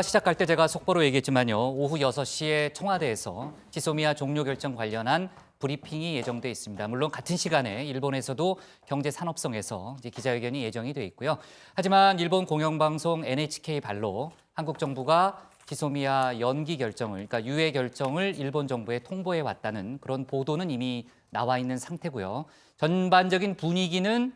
시작할 때 제가 속보로 얘기했지만요. 오후 6시에 청와대에서 지소미아 종료 결정 관련한 브리핑이 예정돼 있습니다. 물론 같은 시간에 일본에서도 경제 산업성에서 이제 기자회견이 예정이 돼 있고요. 하지만 일본 공영방송 NHK 발로 한국 정부가 지소미아 연기 결정을, 그러니까 유예 결정을 일본 정부에 통보해 왔다는 그런 보도는 이미 나와 있는 상태고요. 전반적인 분위기는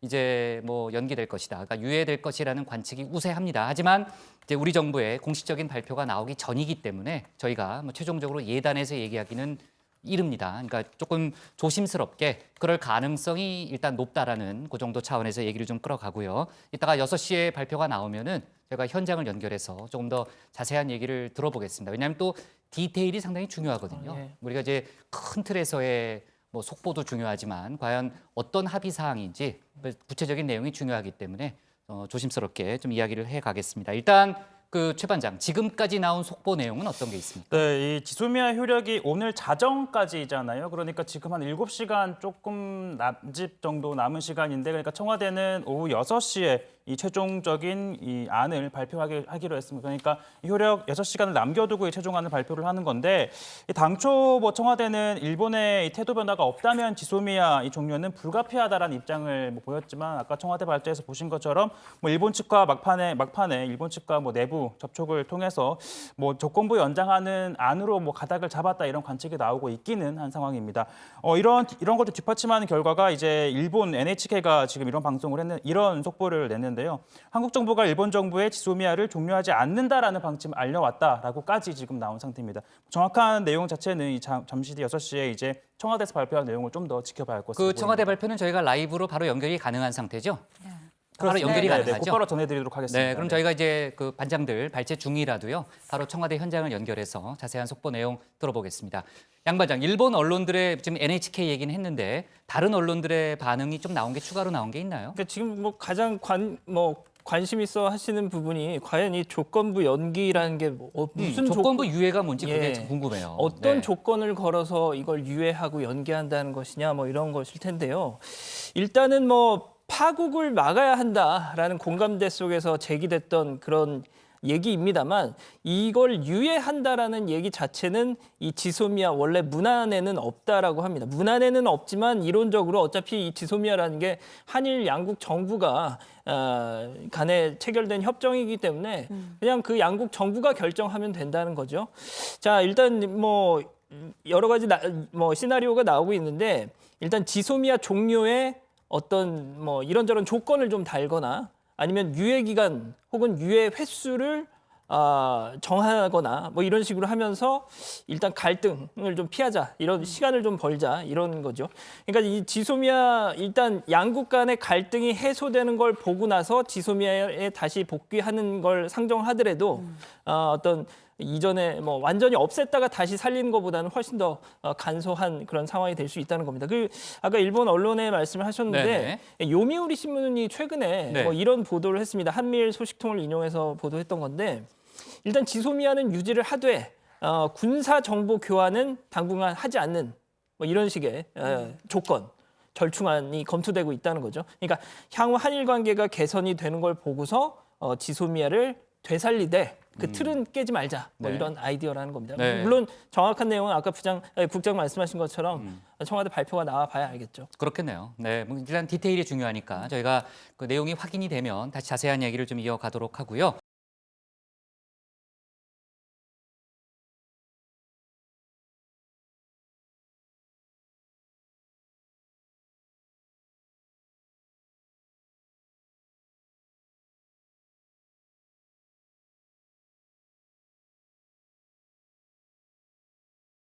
이제 뭐 연기될 것이다, 그러니까 유예될 것이라는 관측이 우세합니다. 하지만 이제 우리 정부의 공식적인 발표가 나오기 전이기 때문에 저희가 뭐 최종적으로 예단해서 얘기하기는 이릅니다. 그러니까 조금 조심스럽게 그럴 가능성이 일단 높다라는 그 정도 차원에서 얘기를 좀 끌어가고요. 이따가 6시에 발표가 나오면은 제가 현장을 연결해서 조금 더 자세한 얘기를 들어보겠습니다. 왜냐하면 또 디테일이 상당히 중요하거든요. 예. 우리가 이제 큰 틀에서의 뭐 속보도 중요하지만 과연 어떤 합의 사항인지 구체적인 내용이 중요하기 때문에 조심스럽게 좀 이야기를 해 가겠습니다. 일단 그 최 반장, 지금까지 나온 속보 내용은 어떤 게 있습니까? 네, 이 지소미아 효력이 오늘 자정까지잖아요. 그러니까 지금 한 7시간 조금 남짓 정도 남은 시간인데, 그러니까 청와대는 오후 6시에 이 최종적인 이 안을 발표하기로 했습니다. 그러니까 이 효력 6시간을 남겨두고 이 최종안을 발표를 하는 건데, 이 당초 뭐 청와대는 일본의 이 태도 변화가 없다면 지소미아 이 종료는 불가피하다라는 입장을 뭐 보였지만, 아까 청와대 발제에서 보신 것처럼 뭐 일본 측과 막판에 일본 측과 뭐 내부 접촉을 통해서 뭐 조건부 연장하는 안으로 뭐 가닥을 잡았다, 이런 관측이 나오고 있기는 한 상황입니다. 이런 것도 뒷받침하는 결과가 이제 일본 NHK가 지금 이런 속보를 냈는데요. 한국 정부가 일본 정부에 지소미아를 종료하지 않는다라는 방침을 알려왔다라고까지 지금 나온 상태입니다. 정확한 내용 자체는 잠시 뒤 6시에 이제 청와대에서 발표한 내용을 좀 더 지켜봐야 할 것으로 그 청와대 보입니다. 발표는 저희가 라이브로 바로 연결이 가능한 상태죠? 네. 바로 연결이 가능하죠? 곧바로 전해드리도록 하겠습니다. 네, 그럼 저희가 이제 그 반장들 발제 중이라도요, 바로 청와대 현장을 연결해서 자세한 속보 내용 들어보겠습니다. 양 반장, 일본 언론들의 지금 NHK 얘기는 했는데 다른 언론들의 반응이 좀 나온 게 추가로 나온 게 있나요? 그러니까 지금 뭐 가장 관심 있어 하시는 부분이 과연 이 조건부 연기라는 게 무슨 조건부 유예가 뭔지 그게 예. 참 궁금해요. 어떤 네. 조건을 걸어서 이걸 유예하고 연기한다는 것이냐, 뭐 이런 것일 텐데요. 일단은 뭐 파국을 막아야 한다라는 공감대 속에서 제기됐던 그런 얘기입니다만, 이걸 유예한다라는 얘기 자체는 이 지소미아 원래 문안에는 없다라고 합니다. 문안에는 없지만 이론적으로 어차피 이 지소미아라는 게 한일 양국 정부가 간에 체결된 협정이기 때문에 그냥 그 양국 정부가 결정하면 된다는 거죠. 자, 일단 뭐 여러 가지 시나리오가 나오고 있는데, 일단 지소미아 종료에 어떤 뭐 이런저런 조건을 좀 달거나, 아니면 유예 기간 혹은 유예 횟수를 정하거나 뭐 이런 식으로 하면서 일단 갈등을 좀 피하자, 이런 시간을 좀 벌자, 이런 거죠. 그러니까 이 지소미아, 일단 양국 간의 갈등이 해소되는 걸 보고 나서 지소미아에 다시 복귀하는 걸 상정하더라도 어떤 이전에 뭐 완전히 없앴다가 다시 살리는 것보다는 훨씬 더 간소한 그런 상황이 될 수 있다는 겁니다. 그 아까 일본 언론에 말씀을 하셨는데, 요미우리 신문이 최근에 네. 뭐 이런 보도를 했습니다. 한미일 소식통을 인용해서 보도했던 건데, 일단 지소미아는 유지를 하되 군사 정보 교환은 당분간 하지 않는 뭐 이런 식의 조건, 절충안이 검토되고 있다는 거죠. 그러니까 향후 한일 관계가 개선이 되는 걸 보고서 지소미아를 되살리되 그 틀은 깨지 말자, 뭐 네. 이런 아이디어라는 겁니다. 네. 물론 정확한 내용은 아까 국장 말씀하신 것처럼 청와대 발표가 나와 봐야 알겠죠. 그렇겠네요. 네, 뭐 일단 디테일이 중요하니까 저희가 그 내용이 확인이 되면 다시 자세한 얘기를 좀 이어가도록 하고요.